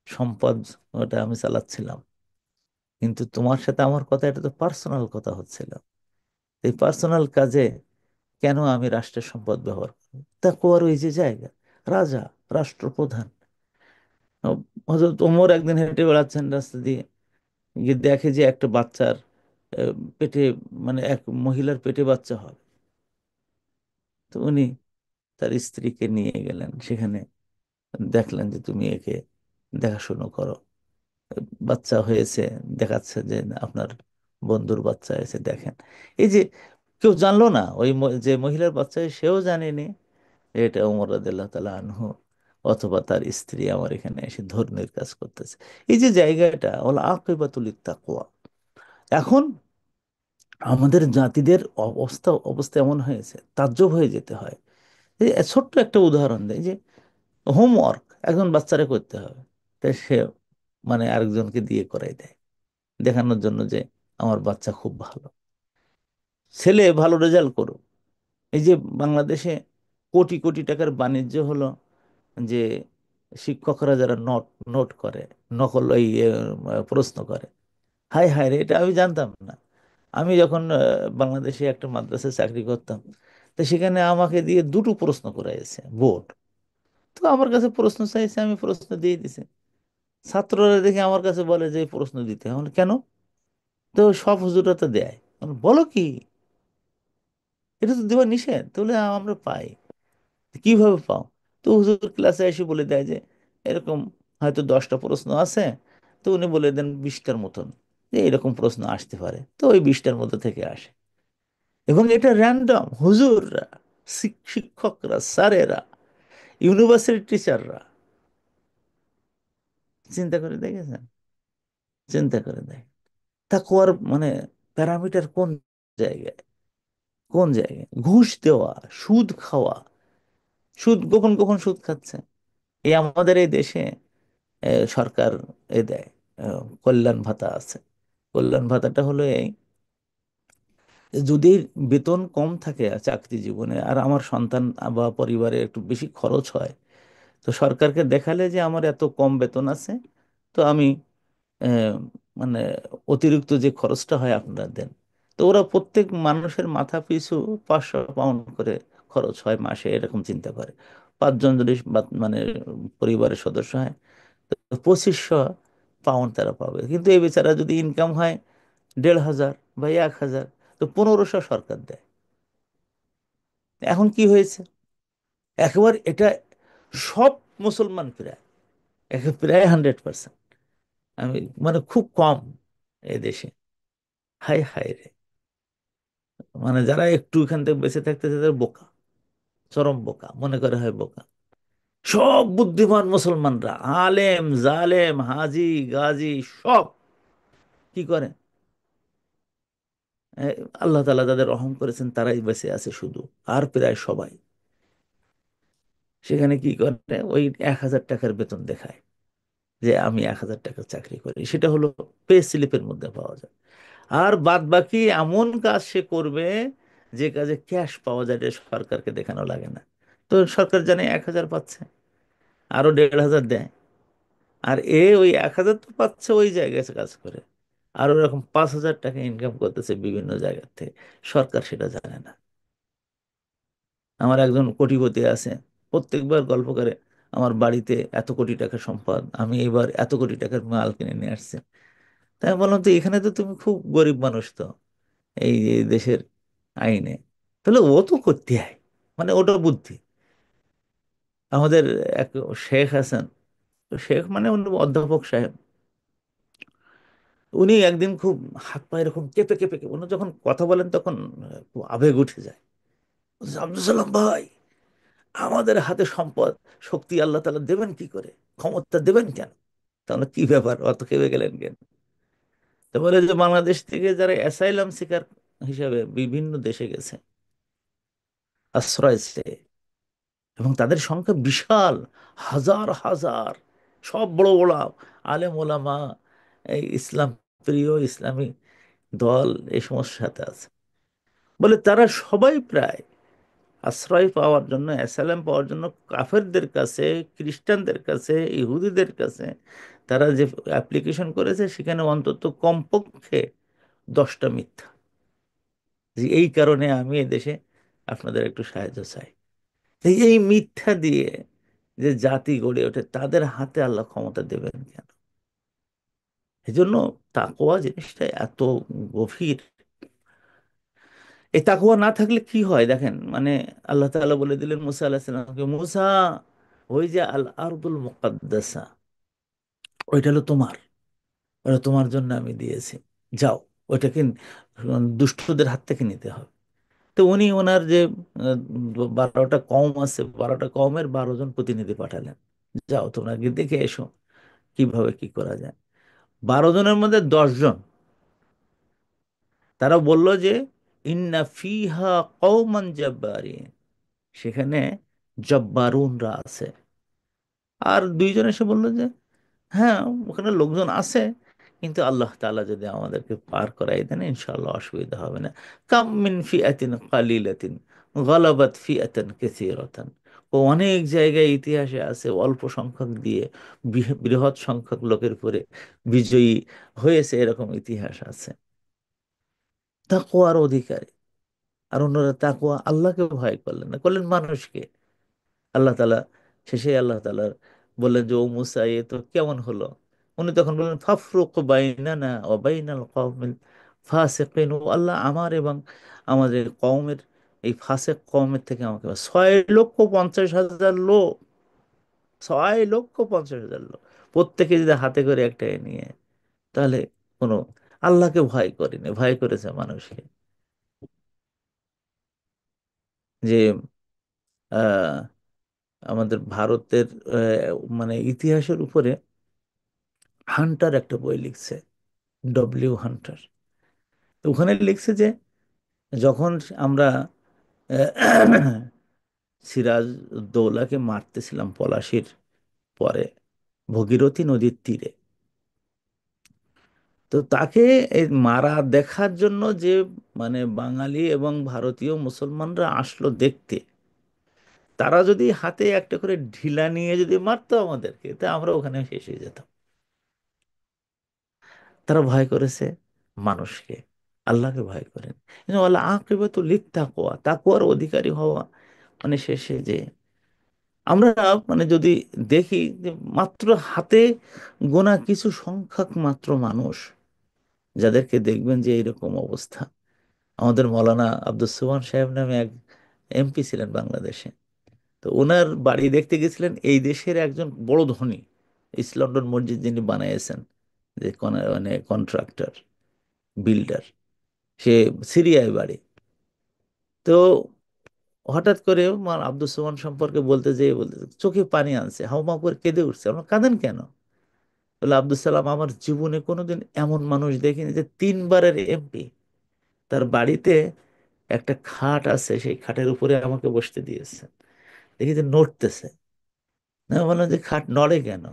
Speaker 1: সম্পদ, ওটা আমি চালাচ্ছিলাম, কিন্তু তোমার সাথে আমার কথা, এটা তো পার্সোনাল কথা হচ্ছিল। এই পার্সোনাল কাজে কেন আমি রাষ্ট্রের সম্পদ ব্যবহার করব? তাকওয়ার ওই যে জায়গা, রাজা, রাষ্ট্রপ্রধান। হযরত ওমর একদিন হেঁটে বেড়াচ্ছেন রাস্তা দিয়ে, গিয়ে দেখে যে একটা বাচ্চার পেটে, মানে এক মহিলার পেটে বাচ্চা হয়। তো উনি তার স্ত্রীকে নিয়ে গেলেন সেখানে, দেখলেন যে তুমি একে দেখাশুনো করো, বাচ্চা হয়েছে, দেখাচ্ছে যে আপনার বন্ধুর বাচ্চা হয়েছে, দেখেন। এই যে কেউ জানলো না, ওই যে মহিলার বাচ্চা সেও জানেনি যে এটা ওমর রাদিয়াল্লাহু তাআলা আনহু অথবা তার স্ত্রী আমার এখানে এসে ধর্মের কাজ করতেছে। এই যে জায়গাটা ওল আকিবাতুল তাকওয়া। এখন আমাদের জাতিদের অবস্থা অবস্থা এমন হয়েছে, তাজ্জব হয়ে যেতে হয়। এই ছোট্ট একটা উদাহরণ দেয় যে হোমওয়ার্ক একজন বাচ্চারা করতে হবে, তাই সে মানে আরেকজনকে দিয়ে করাই দেয়, দেখানোর জন্য যে আমার বাচ্চা খুব ভালো, ছেলে ভালো রেজাল্ট করুক। এই যে বাংলাদেশে কোটি কোটি টাকার বাণিজ্য হলো, যে শিক্ষকরা যারা নোট নোট করে, নকল এই প্রশ্ন করে। হাই হাই রে, এটা আমি জানতাম না। আমি যখন বাংলাদেশে একটা মাদ্রাসায় চাকরি করতাম, তো সেখানে আমাকে দিয়ে দুটো প্রশ্ন করাইছে বোর্ড। তো আমার কাছে প্রশ্ন চাইছে, আমি প্রশ্ন দিয়ে দিছি। ছাত্ররা দেখে আমার কাছে বলে যে এই প্রশ্ন দিতে হবে। আমি বলি, কেন? তো সব হুজুরা তো দেয়। আমি বলি, বলো কি, এটা তো দেওয়া নিষেধ। তাহলে আমরা পাই, কিভাবে পাও? তো হুজুর ক্লাসে এসে বলে দেয় যে এরকম হয়তো 10টা প্রশ্ন আছে, তো উনি বলে দেন 20টার মতন, যে এরকম প্রশ্ন আসতে পারে, তো ওই 20টার মধ্যে থেকে আসে। এবং এটা র্যান্ডম, হুজুররা, শিক্ষকরা, স্যারেরা, ইউনিভার্সিটি টিচাররা, চিন্তা করে দেখেছেন? চিন্তা করে দেখ, তাকওয়ার মানে প্যারামিটার কোন জায়গায়, কোন জায়গায় ঘুষ দেওয়া, সুদ খাওয়া, সুদ কখন কখন সুদ খাচ্ছে। এই আমাদের এই দেশে সরকার দেয় কল্যাণ ভাতা আছে। কল্যাণ ভাতাটা হলো এই, যদি বেতন কম থাকে চাকরি জীবনে, আর আমার সন্তান বা পরিবারে একটু বেশি খরচ হয়, তো সরকারকে দেখালে যে আমার এত কম বেতন আছে, তো আমি আহ, মানে অতিরিক্ত যে খরচটা হয় আপনারা দেন। তো ওরা প্রত্যেক মানুষের মাথা পিছু 500 পাউন্ড করে খরচ হয় মাসে, এরকম চিন্তা করে। 5 জন যদি মানে পরিবারের সদস্য হয়, তো 2500 পাউন্ড তারা পাবে। কিন্তু এই বেচারা যদি ইনকাম হয় 1500 বা 1000, তো 1500 সরকার দেয়। এখন কি হয়েছে, একেবারে এটা সব মুসলমান প্রায়, প্রায় 100%, আমি মানে খুব কম এদেশে। হাই হাই রে, মানে যারা একটু এখান থেকে বেঁচে থাকতেছে তাদের বোকা, চরম বোকা, মনে করে হয় বোকা। সব বুদ্ধিমান মুসলমানরা, আলেম জালেম হাজি গাজী, সব কি করে, এ, আল্লাহ তাআলা যাদের রহম করেছেন তারাই বেঁচে আছে শুধু। আর প্রায় সবাই সেখানে কি করে, ওই 1000 টাকার বেতন দেখায় যে আমি 1000 টাকার চাকরি করি, সেটা হলো পে স্লিপের মধ্যে পাওয়া যায়। আর বাদ বাকি এমন কাজ সে করবে যে কাজে ক্যাশ পাওয়া যায়, এটা সরকারকে দেখানো লাগে না। তো সরকার জানে 1000 পাচ্ছে, আরো 1500 দেয়। আর ওই 1000 তো পাচ্ছে ওই জায়গায় কাজ করে, আর ওরকম 5000 টাকা ইনকাম করতেছে বিভিন্ন জায়গা থেকে, সরকার সেটা জানে না। আমার একজন কোটিপতি আছে, প্রত্যেকবার গল্প করে, আমার বাড়িতে এত কোটি টাকা সম্পদ, আমি এবার এত কোটি টাকার মাল কিনে নিয়ে আসছে। তাই আমি বললাম, তো এখানে তো তুমি খুব গরিব মানুষ তো, এই যে দেশের আইনে, তাহলে ও তো করতে হয়, মানে ওটা বুদ্ধি। আমাদের এক শেখ আছেন, শেখ মানে উনি অধ্যাপক সাহেব। উনি একদিন খুব হাত পা এরকম কেঁপে কেঁপে কেঁপে, উনি যখন কথা বলেন তখন খুব আবেগ উঠে যায়। বলছে, আব্দুল সালাম ভাই, আমাদের হাতে সম্পদ, শক্তি আল্লাহ তাআলা দেবেন কি করে, ক্ষমতা দেবেন কেন? তাহলে কি ব্যাপার, অত কেঁপে গেলেন কেন? তো বলে যে বাংলাদেশ থেকে যারা অ্যাসাইলাম সিকার হিসাবে বিভিন্ন দেশে গেছে আশ্রয় চেয়ে, এবং তাদের সংখ্যা বিশাল, হাজার হাজার, সব বড় বড় আলেম ওলামা, এই ইসলাম প্রিয় ইসলামী দল এই সমস্যার সাথে আছে। বলে তারা সবাই প্রায় আশ্রয় পাওয়ার জন্য, অ্যাসাইলাম পাওয়ার জন্য কাফেরদের কাছে, খ্রিস্টানদের কাছে, ইহুদিদের কাছে তারা যে অ্যাপ্লিকেশন করেছে সেখানে অন্তত কমপক্ষে 10টা মিথ্যা, যে এই কারণে আমি এদেশে আপনাদের একটু সাহায্য চাই। এই মিথ্যা দিয়ে যে জাতি গড়ে ওঠে তাদের হাতে আল্লাহ ক্ষমতা দেবেন কেন? এজন্য তাকওয়া জিনিসটা এত গভীর। এই তাকওয়া না থাকলে কি হয় দেখেন, মানে আল্লাহ তাআলা বলে দিলেন মুসা আলাইহিস সালামকে, মুসা ওই যে আল আরদুল মুকাদ্দাসা, ওইটা হলো তোমার, ওটা তোমার জন্য আমি দিয়েছি, যাও ওইটাকে দুষ্টদের হাত থেকে নিতে হবে। তো উনি ওনার যে 12টা কওম আছে, 12টা কওমের 12জন প্রতিনিধি পাঠালেন, যাও তোমরা গিয়ে দেখে এসো কিভাবে কি করা যায়। 12জনের মধ্যে 10জন তারা বলল যে ইন্না ফিহা কওমান জাব্বারিন, সেখানে জব্বারুনরা আছে। আর 2জন এসে বললো যে হ্যাঁ, ওখানে লোকজন আছে, কিন্তু আল্লাহ তাআলা যদি আমাদেরকে পার করাই দেন ইনশাআল্লাহ অসুবিধা হবে না। কাম মিন ফিআতিন কালিলাতিন গালাবাত ফিআতান কাসীরাতান। ও অনেক জায়গায় ইতিহাসে আছে অল্প সংখ্যক দিয়ে বৃহৎ সংখ্যক লোকের উপরে বিজয়ী হয়েছে, এরকম ইতিহাস আছে। তাকওয়ার অধিকারী। আর অন্যরা তাকওয়া আল্লাহকে ভয় করলেন না, করলেন মানুষকে। আল্লাহ তাআলা শেষে আল্লাহ তাআলা বললেন যে ও মুসা এ তো কেমন হলো। উনি তখন বললেন ফাফরুক বাইনানা ওয়া বাইনাল কওমিল ফাসিকিন, ও আল্লাহ আমার এবং আমাদের কওমের এই ফাসিক কওমের থেকে আমাকে 6,50,000 লোক, 6,50,000 লোক, প্রত্যেকে যদি হাতে করে একটা এ নিয়ে, তাহলে কোনো আল্লাহকে ভয় করেনি, ভয় করেছে মানুষকে। যে আহ আমাদের ভারতের মানে ইতিহাসের উপরে হান্টার একটা বই লিখছে, ডব্লিউ হান্টার। তো ওখানে লিখছে যে যখন আমরা সিরাজ দৌলাকে মারতেছিলাম পলাশির পরে ভগীরথী নদীর তীরে, তো তাকে এই মারা দেখার জন্য যে মানে বাঙালি এবং ভারতীয় মুসলমানরা আসলো দেখতে, তারা যদি হাতে একটা করে ঢিলা নিয়ে যদি মারতো আমাদেরকে, তা আমরা ওখানে শেষ হয়ে যেতাম। তারা ভয় করেছে মানুষকে, আল্লাহকে ভয় করেন। কিন্তু আল্লাহ আকিবাতু লিত্তাকওয়া, তাকওয়ার অধিকারী হওয়া মানে শেষে যে আমরা মানে যদি দেখি যে মাত্র হাতে গোনা কিছু সংখ্যক মাত্র মানুষ যাদেরকে দেখবেন যে এইরকম অবস্থা। আমাদের মৌলানা আব্দুস সোবহান সাহেব নামে এক এমপি ছিলেন বাংলাদেশে। তো ওনার বাড়ি দেখতে গেছিলেন এই দেশের একজন বড় ধনী, ইস্ট লন্ডন মসজিদ যিনি বানিয়েছেন, যে মানে কন্ট্রাক্টর, বিল্ডার, সে সিরিয়ায় বাড়ি। তো হঠাৎ করে আব্দুল সোবহান সম্পর্কে বলতে যেয়ে বলতে চোখে পানি আনছে, হাউমাউ করে কেঁদে উঠছে। আমরা কাঁদেন কেন? বলে আব্দুল সালাম আমার জীবনে কোনোদিন এমন মানুষ দেখিনি যে 3বারের এমপি, তার বাড়িতে একটা খাট আছে, সেই খাটের উপরে আমাকে বসতে দিয়েছে, দেখি যে নড়তেছে। না, বললাম যে খাট নড়ে কেন?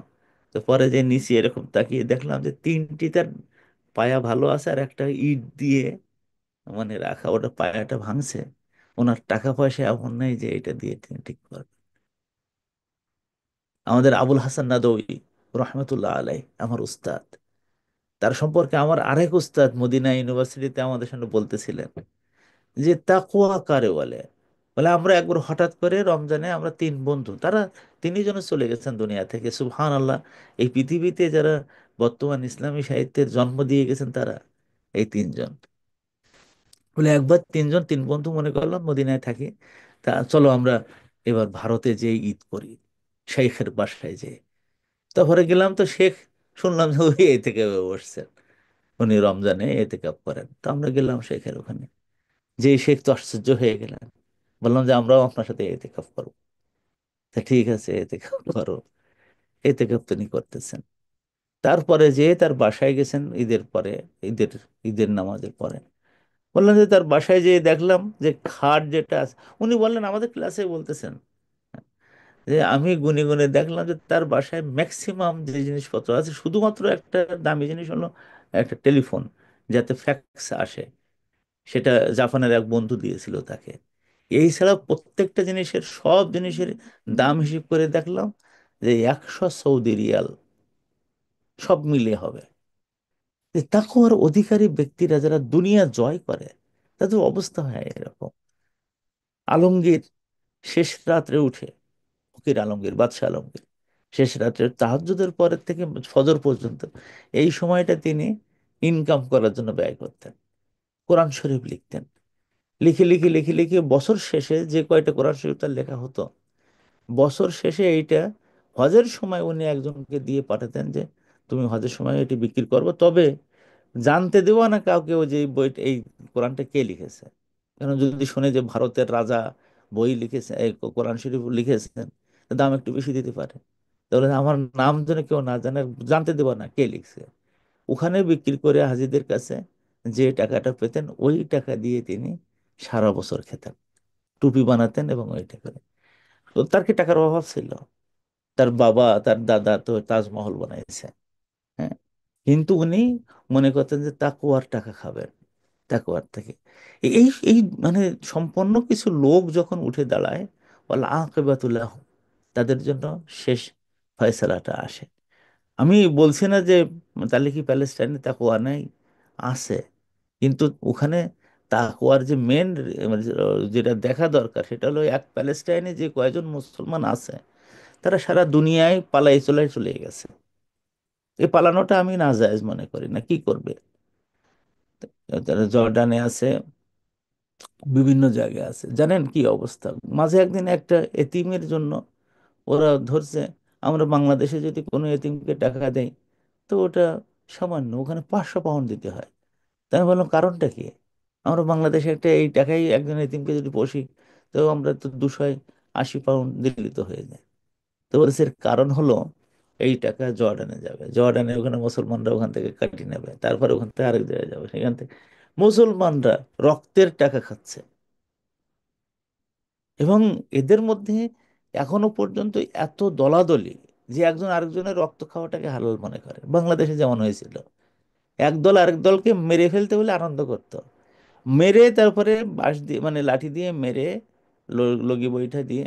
Speaker 1: তো পরে যে নিচে এরকম তাকিয়ে দেখলাম যে 3টি তার পায়া ভালো আছে, আর একটা ইট দিয়ে মানে রাখা, ওটা পায়াটা ভাঙছে। ওনার টাকা পয়সা এমন নেই যে এটা দিয়ে তিনি ঠিক করবেন। আমাদের আবুল হাসান নাদওয়ী রহমতুল্লাহ আলাই আমার উস্তাদ, তার সম্পর্কে আমার আরেক উস্তাদ মদিনা ইউনিভার্সিটিতে আমাদের সামনে বলতেছিলেন যে তাকওয়া কারে বলে। বলে আমরা একবার হঠাৎ করে রমজানে আমরা 3 বন্ধু, তারা 3 জনে চলে গেছেন দুনিয়া থেকে, সুবহান আল্লাহ। এই পৃথিবীতে যারা বর্তমান ইসলামী সাহিত্যের জন্ম দিয়ে গেছেন তারা এই 3জন। বলে একবার 3 বন্ধু মনে করলাম মদিনায় থাকি, তা চলো আমরা এবার ভারতে যে ঈদ করি, শেখের বাসায় যে। তারপরে গেলাম, তো শেখ শুনলাম যে ওই থেকে বসছেন, উনি রমজানে এতেকাফ করেন। তো আমরা গেলাম শেখের ওখানে, যে শেখ তো আশ্চর্য হয়ে গেলেন। বললাম যে আমরাও আপনার সাথে এতেকাফ করবো। তা ঠিক আছে এতেকাফ করো। এতেকাফ তিনি করতেছেন। তারপরে যে তার বাসায় গেছেন ঈদের পরে, ঈদের ঈদের নামাজের পরে। বললাম যে তার বাসায় যেয়ে দেখলাম যে খাট যেটা আছে, উনি বললেন আমাদের ক্লাসে বলতেছেন যে আমি গুনে গুনে দেখলাম যে তার বাসায় ম্যাক্সিমাম যে জিনিসপত্র আছে, শুধুমাত্র একটা দামি জিনিস হলো একটা টেলিফোন, যাতে ফ্যাক্স আসে, সেটা জাপানের এক বন্ধু দিয়েছিল তাকে। এই ছাড়া প্রত্যেকটা জিনিসের, সব জিনিসের দাম হিসেব করে দেখলাম যে 100 সৌদি রিয়াল, সব মিলিয়ে হবে। যে তাকওয়ার অধিকারী ব্যক্তিরা যারা দুনিয়া জয় করে, তাদের অবস্থা হয় এরকম। আলমগীর শেষ রাত্রে উঠে, ফকির আলমগীর, বাদশাহ আলমগীর, শেষ রাত্রে তাহাজ্জুদের পরের থেকে ফজর পর্যন্ত এই সময়টা তিনি ইনকাম করার জন্য ব্যয় করতেন। কোরআন শরীফ লিখতেন। লিখে লিখে লিখে লিখে বছর শেষে যে কয়টা কোরআন শরীফ তার লেখা হতো, বছর শেষে এইটা হজের সময় উনি একজনকে দিয়ে পাঠাতেন যে তুমি হজের সময় এটি বিক্রি করবে, তবে জানতে দেওয়া না কাউকে ও যে এই বইটা, এই কোরআনটা কে লিখেছে। কারণ যদি শুনে যে ভারতের রাজা বই লিখেছে, এই কোরআন শরীফ লিখেছেন, দাম একটু বেশি দিতে পারে। তাহলে আমার নাম যেন কেউ না জানে, জানতে দেওয়া না কে লিখছে। ওখানে বিক্রি করে হাজিদের কাছে যে টাকাটা পেতেন, ওই টাকা দিয়ে তিনি সারা বছর খেতেন, টুপি বানাতেন এবং ওই টাকা। তো তার কি টাকার অভাব ছিল? তার বাবা, তার দাদা তো তাজমহল বানাইছে, হ্যাঁ। কিন্তু উনি মনে করতেন যে তাকুয়ার টাকা খাবেন, তাকুয়ার থেকে। এই এই মানে সম্পন্ন কিছু লোক যখন উঠে দাঁড়ায়, ওয়াল আকিবাতুল্লাহ, তাদের জন্য শেষ ফয়সালাটা আসে। আমি বলছি না যে তাহলে কি প্যালেস্টাইনে তাকওয়া নাই, আছে। কিন্তু ওখানে তাকওয়ার যে মেন, যেটা দেখা দরকার সেটা হলো এক প্যালেস্টাইনে যে কয়জন মুসলমান আছে, তারা সারা দুনিয়ায় পালাই চলে চলে গেছে। এই পালানোটা আমি নাজায়েজ মনে করি না। কি করবে? তারা জর্ডানে আছে, বিভিন্ন জায়গায় আছে, জানেন কি অবস্থা। মাঝে একদিন একটা এতিমের জন্য ওরা ধরছে, আমরা বাংলাদেশে যদি কোনো এতিমকে টাকা দেই, তো ওটা সামান্য, ওখানে 500 পাউন্ড দিতে হয়। তাই আমি বললাম কারণটা কি? আমরা বাংলাদেশে একটা এই টাকায় একজন এতিমকে যদি পোষি, তো আমরা তো 280 পাউন্ড দিল্লি তো হয়ে যায়। তো বলছে এর কারণ হলো এই টাকা জর্ডানে যাবে, জর্ডানে ওখানে মুসলমানরা ওখান থেকে কাটিয়ে নেবে, তারপরে ওখান থেকে আরেক জায়গায় যাবে, সেখান থেকে মুসলমানরা রক্তের টাকা খাচ্ছে। এবং এদের মধ্যে এখনো পর্যন্ত এত দলাদলি, যে একজন আরেকজনের রক্ত খাওয়াটাকে হালাল মনে করে। বাংলাদেশে যেমন হয়েছিল, এক দল আরেক দলকে মেরে ফেলতে হলে আনন্দ করত, মেরে তারপরে বাঁশ দিয়ে, মানে লাঠি দিয়ে মেরে, লগি বইটা দিয়ে,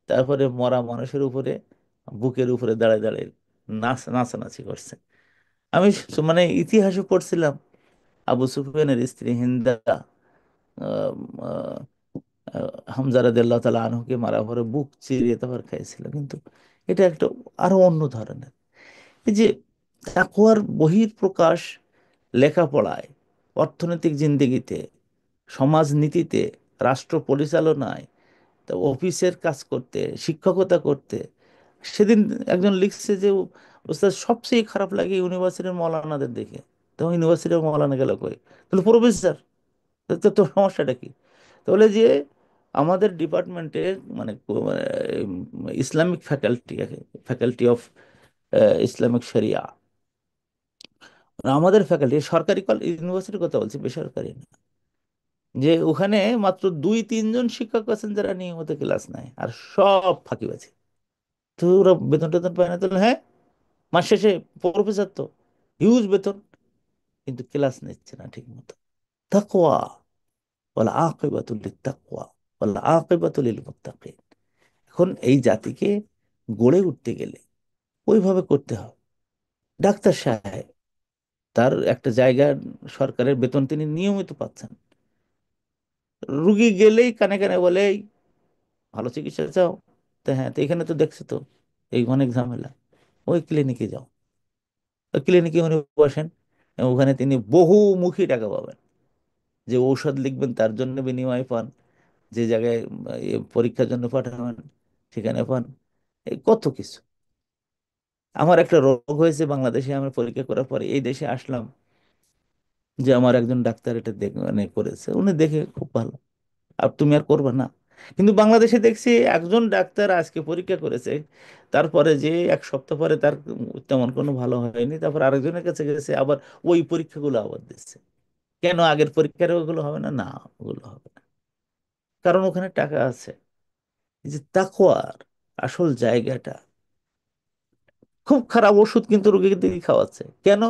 Speaker 1: তারপরে মরা মানুষের উপরে, বুকের উপরে দাঁড়ায় দাঁড়ায় নাচানাচি করছে। আমি মানে ইতিহাসে পড়ছিলাম, আবু সুফিয়ানের স্ত্রী হিন্দা আহ, আহ, হামজা রাদিয়াল্লাহু তাআলা আনহুকে মারা পরে বুক চিরিয়ে তারপর খাইছিল। কিন্তু এটা একটা আরো অন্য ধরনের। এই যে তাকওয়ার বহির প্রকাশ লেখাপড়ায়, অর্থনৈতিক জিন্দেগিতে, সমাজনীতিতে, রাষ্ট্র পরিচালনায়, তা অফিসের কাজ করতে, শিক্ষকতা করতে। সেদিন একজন লিখছে যে ওস্তাদ সবচেয়ে খারাপ লাগে ইউনিভার্সিটির মৌলানাদের দেখে। তো ইউনিভার্সিটির মৌলানা গেল কই? তাহলে প্রফেসর, তো তোর সমস্যাটা কি? তাহলে যে আমাদের ডিপার্টমেন্টে, মানে Islamic faculty, faculty of Islamic শরিয়া, আমাদের ফ্যাকাল্টি সরকারি ইউনিভার্সিটির কথা বলছি, বেসরকারি না। যে ওখানে মাত্র 2-3 জন শিক্ষক আছেন যারা নিয়মিত ক্লাস নেয়, আর সব ফাঁকিবাজি। তো ওরা বেতন টেতন পায় না, তাহলে হ্যাঁ, মাস শেষে প্রফেসর তো হিউজ বেতন, কিন্তু ক্লাস নিচ্ছে না ঠিক মতো। তাকওয়া, ওয়াল আকিবাতুল লিত্তাকওয়া, ওয়াল আকিবাতুল লিল মুত্তাকিন। এখন এই জাতিকে গড়ে উঠতে গেলে ওইভাবে করতে হবে। ডাক্তার সাহেব, তার একটা জায়গার সরকারের বেতন তিনি নিয়মিত পাচ্ছেন। রুগী গেলেই কানে কানে বলে, "এই, ভালো চিকিৎসা চাও? তো হ্যাঁ, তো এখানে তো দেখছো তো এই অনেক ঝামেলা, ওই ক্লিনিকে যাও।" ওই ক্লিনিকে উনি বসেন, এবং ওখানে তিনি বহুমুখী টাকা পাবেন। যে ঔষধ লিখবেন তার জন্য বিনিময় পান, যে জায়গায় পরীক্ষার জন্য পাঠাবেন সেখানে পান, এই কত কিছু। আমার একটা রোগ হয়েছে বাংলাদেশে, আমি পরীক্ষা করার পরে এই দেশে আসলাম, যে আমার একজন ডাক্তার এটা মানে করেছে, উনি দেখে খুব ভালো, আর তুমি আর করবে না। কিন্তু বাংলাদেশে দেখছি একজন ডাক্তার আজকে পরীক্ষা করেছে, তারপরে যে 1 সপ্তাহ পরে তার তেমন কোনো ভালো হয়নি, তারপর আরেকজনের কাছে গেছে, আবার ওই পরীক্ষাগুলো আবার দিচ্ছে। কেন আগের পরীক্ষার ওগুলো হবে না? না, ওগুলো হবে না, কারণ ওখানে টাকা আছে। এই যে তাকওয়ার, আসল জায়গাটা। খুব খারাপ ওষুধ কিন্তু রোগীকে খাওয়াচ্ছে কেন?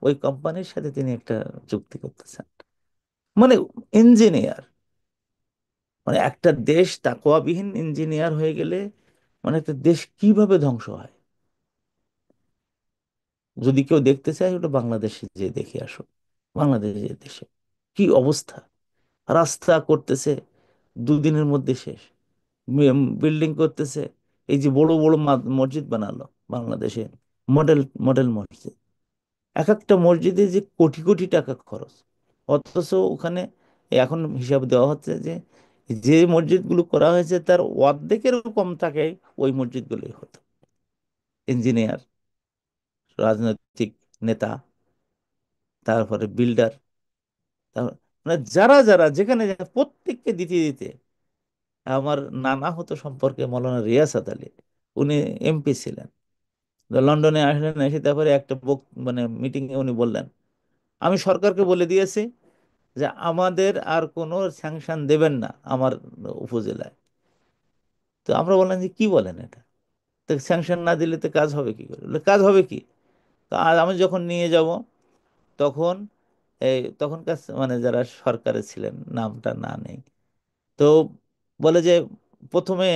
Speaker 1: ওই কোম্পানির সাথে তিনি একটা চুক্তি করতেছেন। মানে ইঞ্জিনিয়ার, মানে একটা দেশ তাকওয়াবিহীন ইঞ্জিনিয়ার হয়ে গেলে মানে একটা দেশ কিভাবে ধ্বংস হয়। যদি কেউ দেখতে চায় ওটা বাংলাদেশে যে দেখে আসো। বাংলাদেশের দেশে কি অবস্থা! রাস্তা করতেছে 2 দিনের মধ্যে শেষ, বিল্ডিং করতেছে। এই যে বড় বড় মসজিদ বানালো বাংলাদেশে, মডেল মডেল মসজিদ, এক একটা মসজিদে যে কোটি কোটি টাকা খরচ। অথচ ওখানে এখন হিসাব দেওয়া হচ্ছে যে যে মসজিদগুলো করা হয়েছে তার অর্ধেকেরও কম টাকায় ওই মসজিদগুলোই হতো। ইঞ্জিনিয়ার, রাজনৈতিক নেতা, তারপরে বিল্ডার, মানে যারা যারা যেখানে যেখানে প্রত্যেককে দিতে দিতে। আমার নানা হতো সম্পর্কে মৌলানা রিয়াসাত আলী, উনি এমপি ছিলেন। তো লন্ডনে আসলেন, এসে তারপরে একটা মানে মিটিং এ উনি বললেন, আমি সরকারকে বলে দিয়েছি যে আমাদের আর কোনো স্যাংশন দেবেন না আমার উপজেলায়। তো আমরা বললাম যে কি বলেন এটা, তো স্যাংশন না দিলে তো কাজ হবে কি করে? বললো, কাজ হবে কি? তো আর আমি যখন নিয়ে যাব তখন এই তখনকার মানে যারা সরকারে ছিলেন, নামটা না নেই, তো বলে যে প্রথমে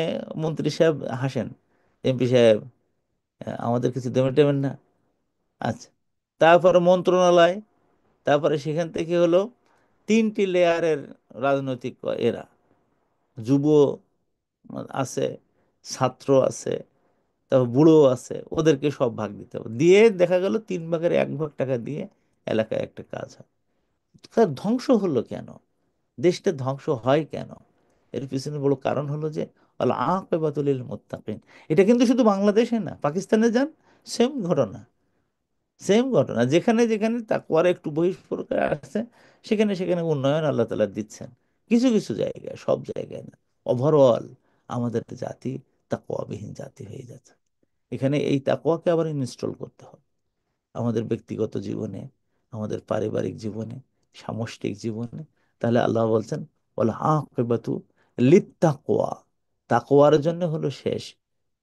Speaker 1: মন্ত্রী সাহেব হাসেন, এমপি সাহেব আমাদের কিছু দেবেন টেবেন না। আচ্ছা, তারপরে মন্ত্রণালয়, তারপরে সেখান থেকে হলো 3টি লেয়ারের রাজনৈতিক এরা, যুব আছে, ছাত্র আছে, তারপর বুড়ো আছে, ওদেরকে সব ভাগ দিতে হবে, দিয়ে দেখা গেল 3 ভাগের 1 ভাগ টাকা দিয়ে এলাকায় একটা কাজ হয়। তার ধ্বংস হলো কেন? দেশটা ধ্বংস হয় কেন? এর পিছনে বড় কারণ হলো যে আল আকিবাতুল লিল মুত্তাকিন। এটা কিন্তু শুধু বাংলাদেশে না, পাকিস্তানে যান, সেম ঘটনা। সেম ঘটনা, যেখানে যেখানে তাকওয়ার একটু বহিঃপ্রকাশ আছে, সেখানে সেখানে উন্নয়ন আল্লাহ তাআলা দিচ্ছেন। কিছু কিছু জায়গায়, সব জায়গায় না। ওভারঅল আমাদের জাতি তাকওয়াবিহীন জাতি হয়ে যাচ্ছে। এখানে এই তাকওয়াকে আবার ইনস্টল করতে হবে আমাদের ব্যক্তিগত জীবনে, আমাদের পারিবারিক জীবনে, সামষ্টিক জীবনে। তাহলে আল্লাহ বলছেন ওয়াল আকিবাতু লিত্তাকওয়া, তাকওয়ার জন্য হলো শেষ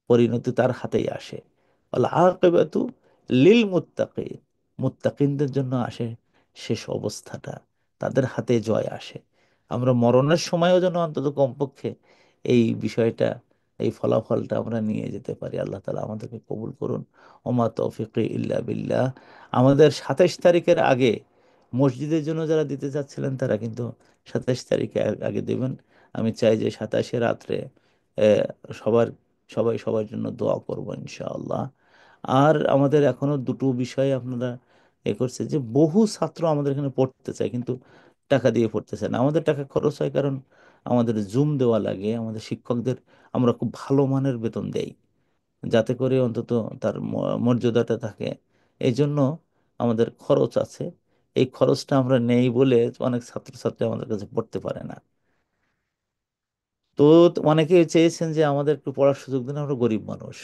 Speaker 1: পরিণতি তার হাতেই আসে। ওয়াল আকিবাতু লিল মুত্তাকিন, মুত্তাকিনদের জন্য আসে শেষ অবস্থাটা, তাদের হাতে জয় আসে। আমরা মরণের সময়ও যেন অন্তত কমপক্ষে এই বিষয়টা, এই ফলাফলটা আমরা নিয়ে যেতে পারি। আল্লাহ তাআলা আমাদেরকে কবুল করুন। ওমা তৌফিক ইল্লা বিল্লাহ। আমাদের 27 তারিখের আগে মসজিদের জন্য যারা দিতে চাচ্ছিলেন তারা কিন্তু 27 তারিখে আগে দেবেন। আমি চাই যে 27-এ রাত্রে আহ, সবার সবাই সবার জন্য দোয়া করবো ইনশাআল্লাহ। আর আমাদের এখনো দুটো বিষয় আপনারা করছে যে বহু ছাত্র আমাদের এখানে পড়তে চায় কিন্তু টাকা দিয়ে পড়তে চায় না। আমাদের টাকা খরচ হয় কারণ আমাদের জুম দেওয়া লাগে, আমাদের শিক্ষকদের আমরা খুব ভালো মানের বেতন দেই যাতে করে অন্তত তার মর্যাদাটা থাকে। এই জন্য আমাদের খরচ আছে। এই খরচটা আমরা নেই বলে অনেক ছাত্রছাত্রী আমাদের কাছে পড়তে পারে না। তো অনেকে চেয়েছেন যে আমাদের একটু পড়ার সুযোগ দিন, আমরা গরিব মানুষ।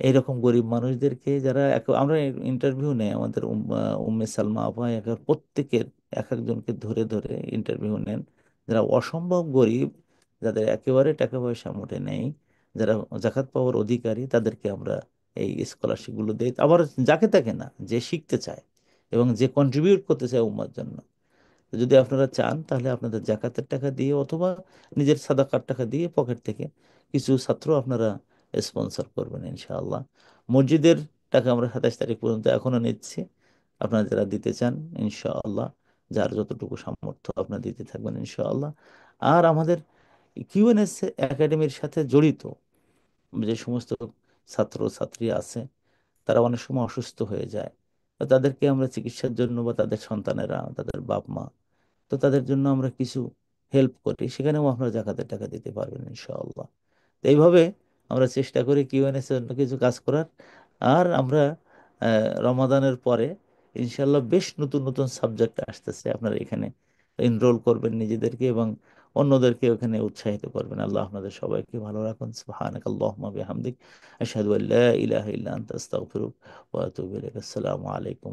Speaker 1: এইরকম গরিব মানুষদেরকে যারা আমরা ইন্টারভিউ নেই, আমাদের উম্মে সালমা আপা প্রত্যেকের এক একজনকে ধরে ধরে ইন্টারভিউ নেন। যারা অসম্ভব গরিব, যাদের একেবারে টাকা পয়সা মোটে নেই, যারা জাকাত পাওয়ার অধিকারী, তাদেরকে আমরা এই স্কলারশিপ গুলো দিই। আবার যাকে তাকে না, যে শিখতে চায় এবং যে কন্ট্রিবিউট করতে চায় উম্মার জন্য। তো যদি আপনারা চান তাহলে আপনাদের জাকাতের টাকা দিয়ে অথবা নিজের সাদাকার টাকা দিয়ে পকেট থেকে কিছু ছাত্র আপনারা স্পন্সর করবেন ইনশাআল্লাহ। মসজিদের টাকা আমরা 27 তারিখ পর্যন্ত এখনো নিচ্ছি। আপনারা যারা দিতে চান ইনশাআল্লাহ, যার যতটুকু সামর্থ্য আপনারা দিতে থাকবেন ইনশাআল্লাহ। আর আমাদের কিউএনএস একাডেমির সাথে জড়িত যে সমস্ত ছাত্র ছাত্রী আছে, তারা অনেক সময় অসুস্থ হয়ে যায়। তো তাদেরকে আমরা চিকিৎসার জন্য বা তাদের সন্তানেরা, তাদের বাপ মা, তো তাদের জন্য আমরা কিছু হেল্প করি, সেখানেও আপনারা জাকাতের টাকা দিতে পারবেন ইনশাআল্লাহ। তো এইভাবে আমরা চেষ্টা করি কিউএনএস এর জন্য কিছু কাজ করার। আর আমরা রমাদানের পরে ইনশাআল্লাহ বেশ নতুন নতুন সাবজেক্ট আসতেছে, আপনারা এখানে এনরোল করবেন নিজেদেরকে এবং অন্যদেরকে ওখানে উৎসাহিত করবেন। আল্লাহ আপনাদের সবাইকে ভালো রাখুন। সুবহানাকাল্লাহুম্মা বিহামদিক, আশহাদু আল্লা ইলাহা ইল্লা আনতা আস্তাগফিরুকা ওয়া আতুবু ইলাইক। আসসালামু আলাইকুম।